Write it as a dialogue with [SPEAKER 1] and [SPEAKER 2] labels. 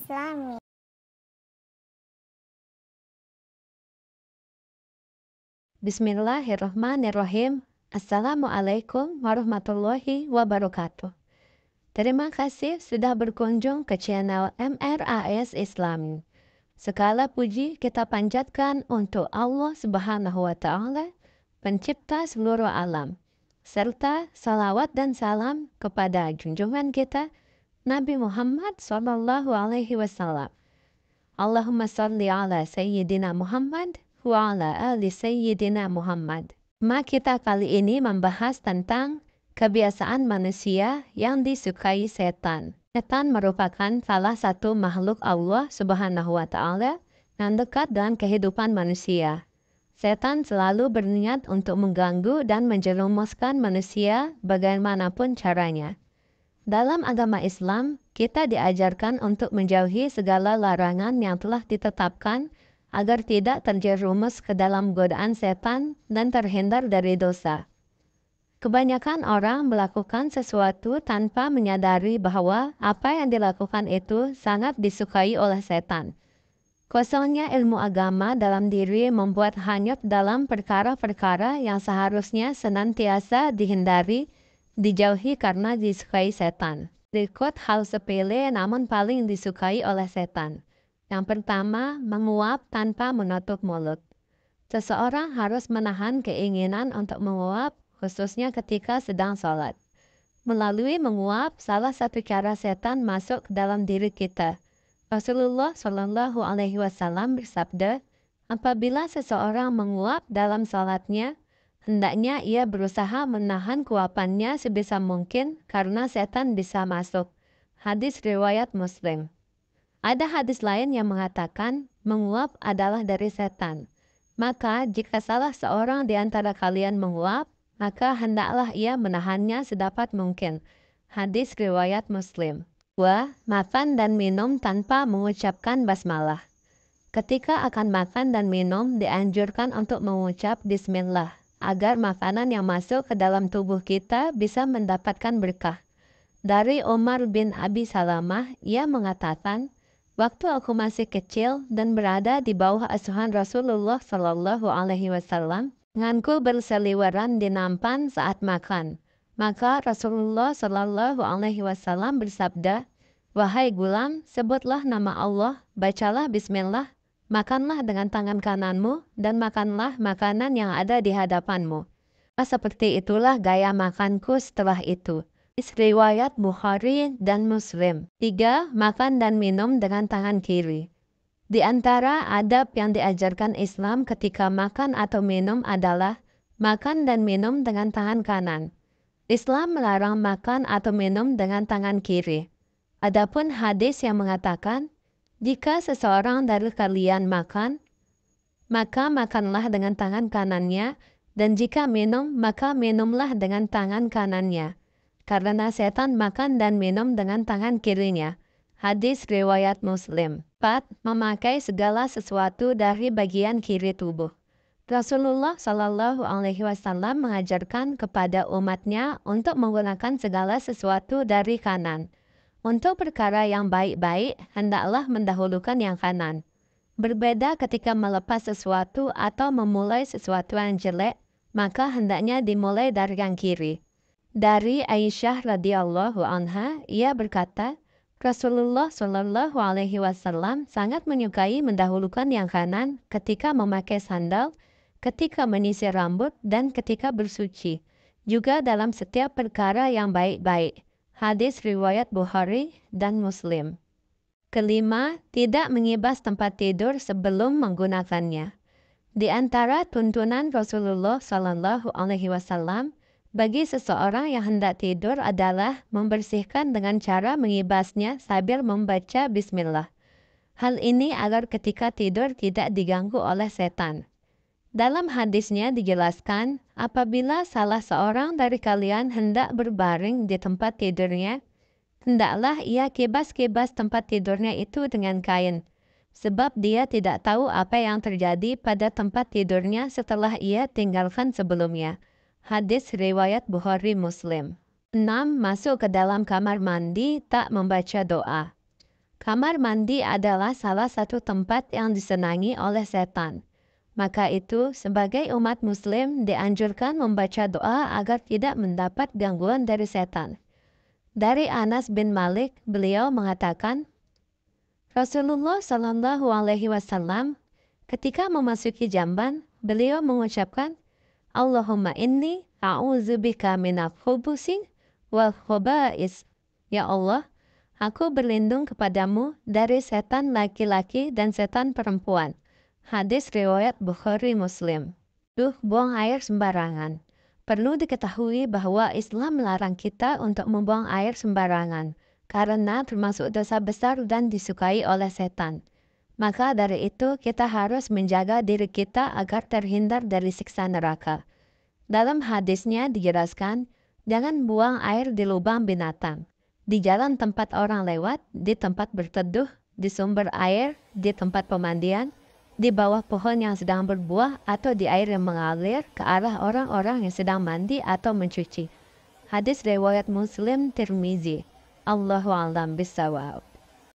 [SPEAKER 1] Islami.
[SPEAKER 2] Bismillahirrahmanirrahim. Assalamualaikum warahmatullahi wabarakatuh. Terima kasih sudah berkunjung ke channel MRAS Islami. Segala puji kita panjatkan untuk Allah Subhanahu wa Ta'ala, Pencipta seluruh alam, serta salawat dan salam kepada junjungan kita Nabi Muhammad SAW. Allahumma salli ala Sayyidina Muhammad wa ala ali Sayyidina Muhammad. Kita kali ini membahas tentang kebiasaan manusia yang disukai setan. Setan merupakan salah satu makhluk Allah Subhanahu wa Ta'ala yang dekat dengan kehidupan manusia. Setan selalu berniat untuk mengganggu dan menjerumuskan manusia bagaimanapun caranya. Dalam agama Islam, kita diajarkan untuk menjauhi segala larangan yang telah ditetapkan agar tidak terjerumus ke dalam godaan setan dan terhindar dari dosa. Kebanyakan orang melakukan sesuatu tanpa menyadari bahwa apa yang dilakukan itu sangat disukai oleh setan. Kosongnya ilmu agama dalam diri membuat hanyut dalam perkara-perkara yang seharusnya senantiasa dihindari, dijauhi karena disukai setan. Berikut hal sepele namun paling disukai oleh setan. Yang pertama, menguap tanpa menutup mulut. Seseorang harus menahan keinginan untuk menguap, khususnya ketika sedang sholat. Melalui menguap, salah satu cara setan masuk ke dalam diri kita. Rasulullah SAW bersabda, apabila seseorang menguap dalam sholatnya, hendaknya ia berusaha menahan kuapannya sebisa mungkin karena setan bisa masuk. Hadis riwayat Muslim. Ada hadis lain yang mengatakan menguap adalah dari setan. Maka jika salah seorang di antara kalian menguap, maka hendaklah ia menahannya sedapat mungkin. Hadis riwayat Muslim. 2. Makan dan minum tanpa mengucapkan basmalah. Ketika akan makan dan minum, dianjurkan untuk mengucap bismillah, agar makanan yang masuk ke dalam tubuh kita bisa mendapatkan berkah. Dari Umar bin Abi Salamah, ia mengatakan, waktu aku masih kecil dan berada di bawah asuhan Rasulullah SAW, nganku berseliweran di nampan saat makan. Maka Rasulullah SAW bersabda, wahai gulam, sebutlah nama Allah, bacalah bismillah, makanlah dengan tangan kananmu, dan makanlah makanan yang ada di hadapanmu. Seperti itulah gaya makanku setelah itu. Riwayat Bukhari dan Muslim. 3. Makan dan minum dengan tangan kiri. Di antara adab yang diajarkan Islam ketika makan atau minum adalah makan dan minum dengan tangan kanan. Islam melarang makan atau minum dengan tangan kiri. Adapun hadis yang mengatakan, jika seseorang dari kalian makan, maka makanlah dengan tangan kanannya, dan jika minum, maka minumlah dengan tangan kanannya. Karena setan makan dan minum dengan tangan kirinya. Hadis riwayat Muslim. 4. Memakai segala sesuatu dari bagian kiri tubuh. Rasulullah SAW mengajarkan kepada umatnya untuk menggunakan segala sesuatu dari kanan. Untuk perkara yang baik-baik, hendaklah mendahulukan yang kanan. Berbeda ketika melepas sesuatu atau memulai sesuatu yang jelek, maka hendaknya dimulai dari yang kiri. Dari Aisyah radhiyallahu anha, ia berkata, Rasulullah SAW sangat menyukai mendahulukan yang kanan ketika memakai sandal, ketika menyisir rambut, dan ketika bersuci. Juga dalam setiap perkara yang baik-baik. Hadis riwayat Bukhari dan Muslim. Kelima, tidak mengibas tempat tidur sebelum menggunakannya. Di antara tuntunan Rasulullah SAW, bagi seseorang yang hendak tidur adalah membersihkan dengan cara mengibasnya sambil membaca bismillah. Hal ini agar ketika tidur tidak diganggu oleh setan. Dalam hadisnya dijelaskan, apabila salah seorang dari kalian hendak berbaring di tempat tidurnya, hendaklah ia kibas-kibas tempat tidurnya itu dengan kain, sebab dia tidak tahu apa yang terjadi pada tempat tidurnya setelah ia tinggalkan sebelumnya. Hadis riwayat Bukhari Muslim. 6. Masuk ke dalam kamar mandi tak membaca doa. Kamar mandi adalah salah satu tempat yang disenangi oleh setan. Maka itu, sebagai umat muslim dianjurkan membaca doa agar tidak mendapat gangguan dari setan. Dari Anas bin Malik, beliau mengatakan, Rasulullah Shallallahu Alaihi Wasallam ketika memasuki jamban, beliau mengucapkan, Allahumma inni a'udzubika minal khubusi wal khobais. Ya Allah, aku berlindung kepadamu dari setan laki-laki dan setan perempuan. Hadis riwayat Bukhari Muslim. Buang air sembarangan. Perlu diketahui bahwa Islam melarang kita untuk membuang air sembarangan, karena termasuk dosa besar dan disukai oleh setan. Maka dari itu kita harus menjaga diri kita agar terhindar dari siksa neraka. Dalam hadisnya dijelaskan, jangan buang air di lubang binatang, di jalan tempat orang lewat, di tempat berteduh, di sumber air, di tempat pemandian, di bawah pohon yang sedang berbuah, atau di air yang mengalir ke arah orang-orang yang sedang mandi atau mencuci. Hadis riwayat Muslim Tirmizi. Allahu a'lam bishawab.